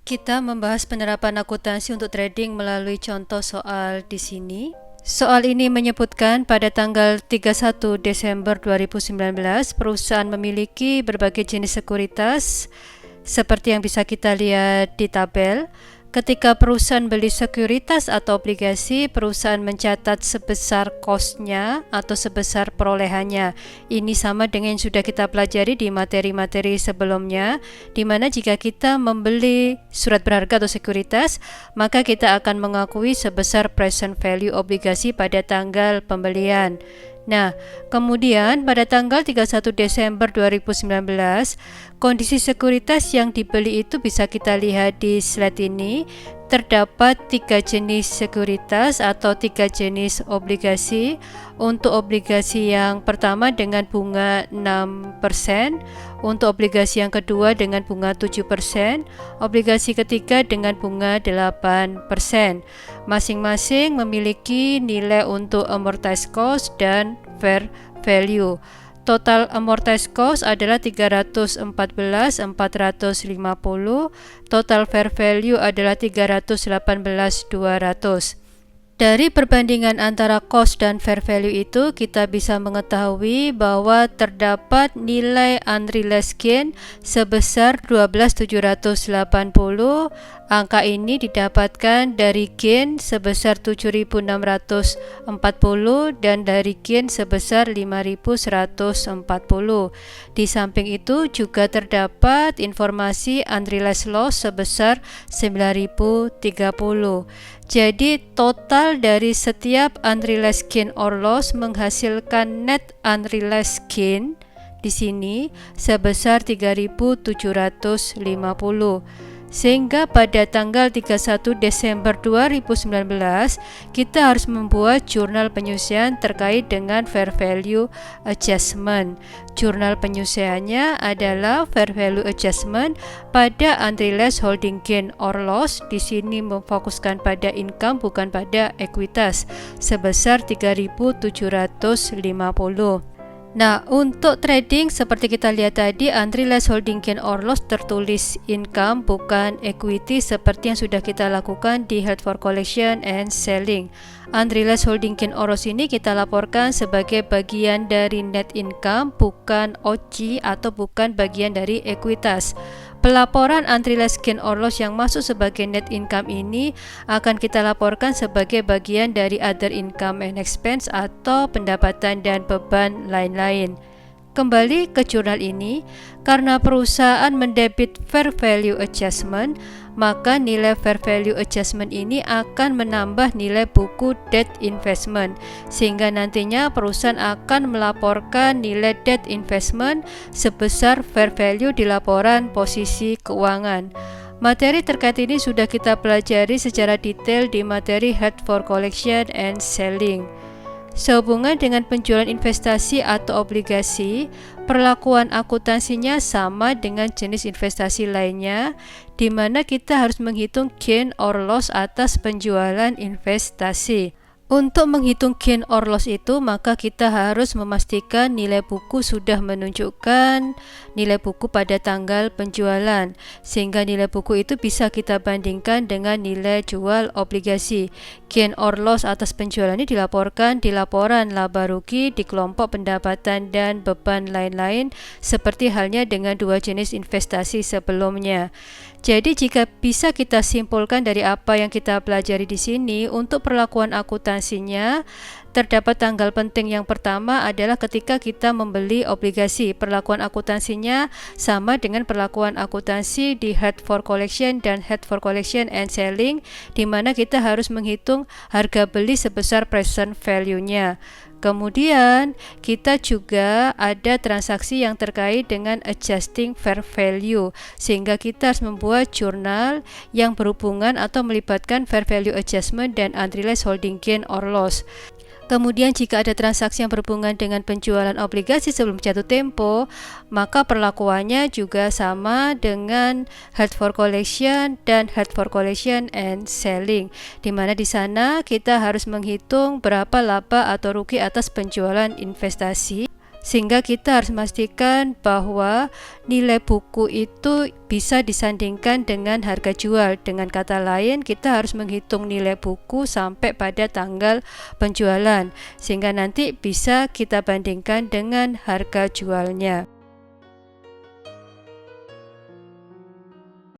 Kita membahas penerapan akuntansi untuk trading melalui contoh soal di sini. Soal ini menyebutkan pada tanggal 31 Desember 2019 perusahaan memiliki berbagai jenis sekuritas seperti yang bisa kita lihat di tabel. Ketika perusahaan beli sekuritas atau obligasi, perusahaan mencatat sebesar cost-nya atau sebesar perolehannya. Ini sama dengan yang sudah kita pelajari di materi-materi sebelumnya, di mana jika kita membeli surat berharga atau sekuritas, maka kita akan mengakui sebesar present value obligasi pada tanggal pembelian. Nah, kemudian pada tanggal 31 Desember 2019, kondisi sekuritas yang dibeli itu bisa kita lihat di slide ini. Terdapat 3 jenis sekuritas atau 3 jenis obligasi. Untuk obligasi yang pertama dengan bunga 6%, untuk obligasi yang kedua dengan bunga 7%, obligasi ketiga dengan bunga 8%. Masing-masing memiliki nilai untuk amortized cost dan fair value. Total amortized cost adalah 314.450, total fair value adalah 318.200. Dari perbandingan antara cost dan fair value itu, kita bisa mengetahui bahwa terdapat nilai unrealized gain sebesar 12.780. Angka ini didapatkan dari gain sebesar 7.640 dan dari gain sebesar 5.140. Di samping itu juga terdapat informasi unrealized loss sebesar 9.030. Jadi total dari setiap unrealized gain or loss menghasilkan net unrealized gain di sini sebesar 3.750. Sehingga pada tanggal 31 Desember 2019 kita harus membuat jurnal penyusian terkait dengan fair value adjustment. Jurnal penyusiannya adalah fair value adjustment pada unrealized holding gain or loss. Di sini memfokuskan pada income bukan pada ekuitas sebesar 3.750. Nah, untuk trading seperti kita lihat tadi, unrealized holding gain or loss tertulis income bukan equity seperti yang sudah kita lakukan di held for collection and selling. Unrealized holding gain or loss ini kita laporkan sebagai bagian dari net income, bukan OC atau bukan bagian dari ekuitas. Pelaporan unrealized gain or loss yang masuk sebagai net income ini akan kita laporkan sebagai bagian dari other income and expense atau pendapatan dan beban lain-lain. Kembali ke jurnal ini, karena perusahaan mendebit fair value adjustment, maka nilai fair value adjustment ini akan menambah nilai buku debt investment, sehingga nantinya perusahaan akan melaporkan nilai debt investment sebesar fair value di laporan posisi keuangan. Materi terkait ini sudah kita pelajari secara detail di materi held for collection and selling. Sehubungan dengan penjualan investasi atau obligasi, perlakuan akuntansinya sama dengan jenis investasi lainnya, di mana kita harus menghitung gain or loss atas penjualan investasi. Untuk menghitung gain or loss itu, maka kita harus memastikan nilai buku sudah menunjukkan nilai buku pada tanggal penjualan, sehingga nilai buku itu bisa kita bandingkan dengan nilai jual obligasi. Gain or loss atas penjualan ini dilaporkan di laporan laba rugi di kelompok pendapatan dan beban lain-lain, seperti halnya dengan dua jenis investasi sebelumnya. Jadi jika bisa kita simpulkan dari apa yang kita pelajari di sini, untuk perlakuan akuntansinya terdapat tanggal penting. Yang pertama adalah ketika kita membeli obligasi, perlakuan akuntansinya sama dengan perlakuan akuntansi di held for collection dan held for collection and selling, di mana kita harus menghitung harga beli sebesar present value-nya. Kemudian kita juga ada transaksi yang terkait dengan adjusting fair value, sehingga kita harus membuat jurnal yang berhubungan atau melibatkan fair value adjustment dan unrealized holding gain or loss. Kemudian jika ada transaksi yang berhubungan dengan penjualan obligasi sebelum jatuh tempo, maka perlakuannya juga sama dengan held for collection dan held for collection and selling, di mana di sana kita harus menghitung berapa laba atau rugi atas penjualan investasi. Sehingga kita harus memastikan bahwa nilai buku itu bisa disandingkan dengan harga jual. Dengan kata lain, kita harus menghitung nilai buku sampai pada tanggal penjualan, sehingga nanti bisa kita bandingkan dengan harga jualnya.